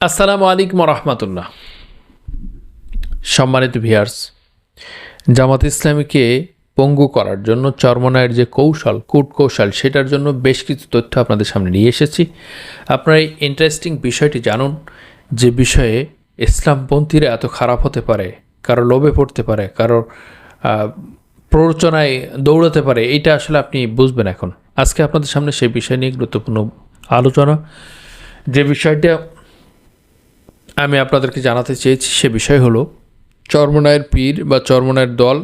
আসসালামু আলাইকুম রহমতুল্লাহ। সম্মানিত ভিউয়ার্স, জামাত ইসলামীকে পঙ্গু করার জন্য চরমনায়ের যে কূটকৌশল সেটার জন্য বেশ কিছু তথ্য আপনাদের সামনে নিয়ে এসেছি। আপনারা এই ইন্টারেস্টিং বিষয়টি জানুন, যে বিষয়ে ইসলামপন্থীরা এত খারাপ হতে পারে, কারো লোভে পড়তে পারে, কারো প্ররোচনায় দৌড়াতে পারে, এইটা আসলে আপনি বুঝবেন। এখন আজকে আপনাদের সামনে সেই বিষয় নিয়ে গুরুত্বপূর্ণ আলোচনা, যে বিষয়টা আমি আপনাদেরকে জানাতে চেয়েছি সে বিষয় হলো চরমনায়ের পীর বা চরমনায়ের দল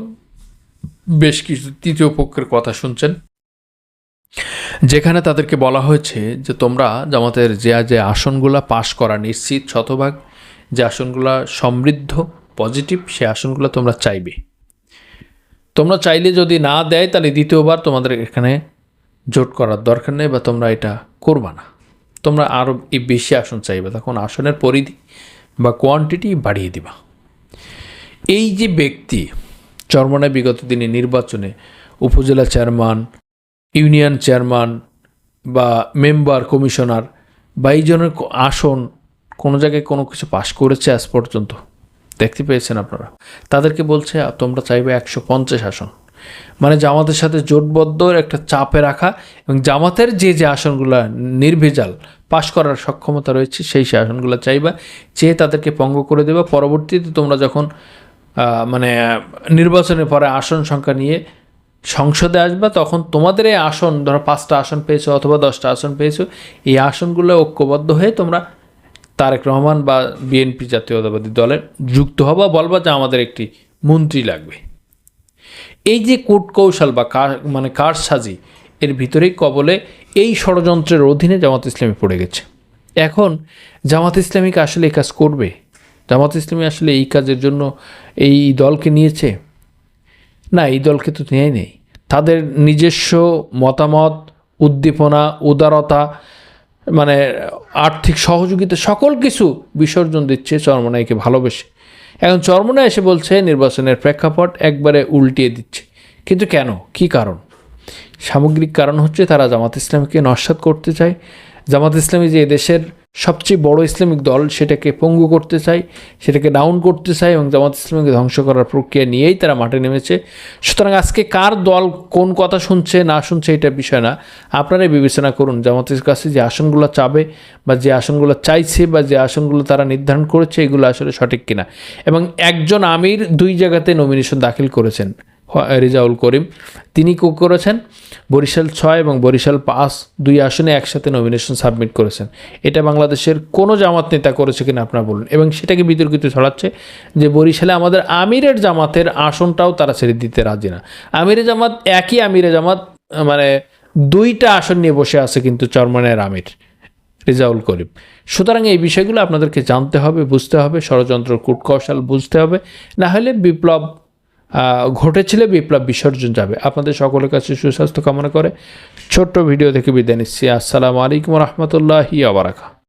বেশ কিছু তৃতীয় পক্ষের কথা শুনছেন, যেখানে তাদেরকে বলা হয়েছে যে তোমরা জামাতের যে আসনগুলা পাশ করা নিশ্চিত, শতভাগ যে আসনগুলা সমৃদ্ধ পজিটিভ, সে আসনগুলো তোমরা চাইবে। তোমরা চাইলে যদি না দেয় তাহলে দ্বিতীয়বার তোমাদের এখানে জোট করার দরকার নেই, বা তোমরা এটা করবা না, তোমরা আরও বেশি আসন চাইবে, তখন আসনের পরিধি বা কোয়ান্টিটি বাড়িয়ে দিবা। এই যে ব্যক্তি চরমনায় বিগত দিনে নির্বাচনে উপজেলা চেয়ারম্যান, ইউনিয়ন চেয়ারম্যান বা মেম্বার, কমিশনার বা এই জনের আসন কোনো জায়গায় কোনো কিছু পাশ করেছে আজ পর্যন্ত দেখতে পেয়েছেন আপনারা, তাদেরকে বলছে তোমরা চাইবে 150 আসন, মানে জামাতের সাথে জোটবদ্ধ একটা চাপে রাখা, এবং জামাতের যে আসনগুলো নির্ভেজাল পাশ করার সক্ষমতা রয়েছে সেই আসনগুলো চাইবা, চেয়ে তাদেরকে পঙ্গু করে দেবা। পরবর্তীতে তোমরা যখন নির্বাচনের পরে আসন সংখ্যা নিয়ে সংসদে আসবা, তখন তোমাদের এই আসন, ধরো 5টা আসন পেয়েছো অথবা 10টা আসন পেয়েছো, এই আসনগুলো ঐক্যবদ্ধ হয়ে তোমরা তারেক রহমান বা বিএনপি জাতীয়তাবাদী দলের যুক্ত হবা, বলবা যে আমাদের একটি মন্ত্রী লাগবে। এই যে কূটকৌশল বা কারসাজি, এর ভিতরেই কবলে এই ষড়যন্ত্রের অধীনে জামাত ইসলামী পড়ে গেছে। এখন জামাত ইসলামীকে আসলে এই কাজ করবে? জামাত ইসলামী আসলে এই কাজের জন্য এই দলকে নিয়েছে? না, এই দলকে তো নেয় নেই। তাদের নিজস্ব মতামত, উদ্দীপনা, উদারতা, আর্থিক সহযোগিতা, সকল কিছু বিসর্জন দিচ্ছে চরমনাইকে ভালোবেসে। এখন চরমনায় এসে বলছে নির্বাচনের প্রেক্ষাপট একবারে উল্টিয়ে দিচ্ছে। কিন্তু কেন, কি কারণ? সামগ্রিক কারণ হচ্ছে তারা জামাত ইসলামীকে নস্যাৎ করতে চায়। জামাত ইসলামী যে দেশের সবচেয়ে বড় ইসলামিক দল, সেটাকে পঙ্গু করতে চায়, সেটাকে ডাউন করতে চায়, এবং জামাত ইসলামীকে ধ্বংস করার প্রক্রিয়া নিয়েই তারা মাঠে নেমেছে। সুতরাং আজকে কার দল কোন কথা শুনছে না শুনছে এটা বিষয় না, আপনারাই বিবেচনা করুন জামাতের কাছে যে আসনগুলো চাবে বা যে আসনগুলো চাইছে বা যে আসনগুলো তারা নির্ধারণ করেছে এগুলো আসলে সঠিক কিনা। এবং একজন আমির 2 জায়গাতে নমিনেশন দাখিল করেছেন, রেজাউল করিম, তিনি করেছেন বরিশাল 6 এবং বরিশাল 5 2 আসনে একসাথে নমিনেশন সাবমিট করেছেন। এটা বাংলাদেশের কোনো জামাত নেতা করেছে কিনা আপনারা বলুন। এবং সেটাকে বিতর্কিত ছড়াচ্ছে যে বরিশালে আমাদের আমিরের জামাতের আসনটাও তারা ছেড়ে দিতে রাজি না। আমিরে জামাত, একই আমিরে জামাত 2টা আসন নিয়ে বসে আছে কিন্তু চরমনায়ের আমির রেজাউল করিম। সুতরাং এই বিষয়গুলো আপনাদেরকে জানতে হবে, বুঝতে হবে, ষড়যন্ত্র কূটকৌশল বুঝতে হবে, না হলে বিপ্লব ঘটেছিল, বিপ্লব বিসর্জন যাবে। আপনাদের সকলের কাছে সুস্বাস্থ্য কামনা করে ছোট্ট ভিডিও থেকে বিদায় নিচ্ছি। আসসালামু আলাইকুম রহমতুল্লাহি ওয়া বারাকাতুহু।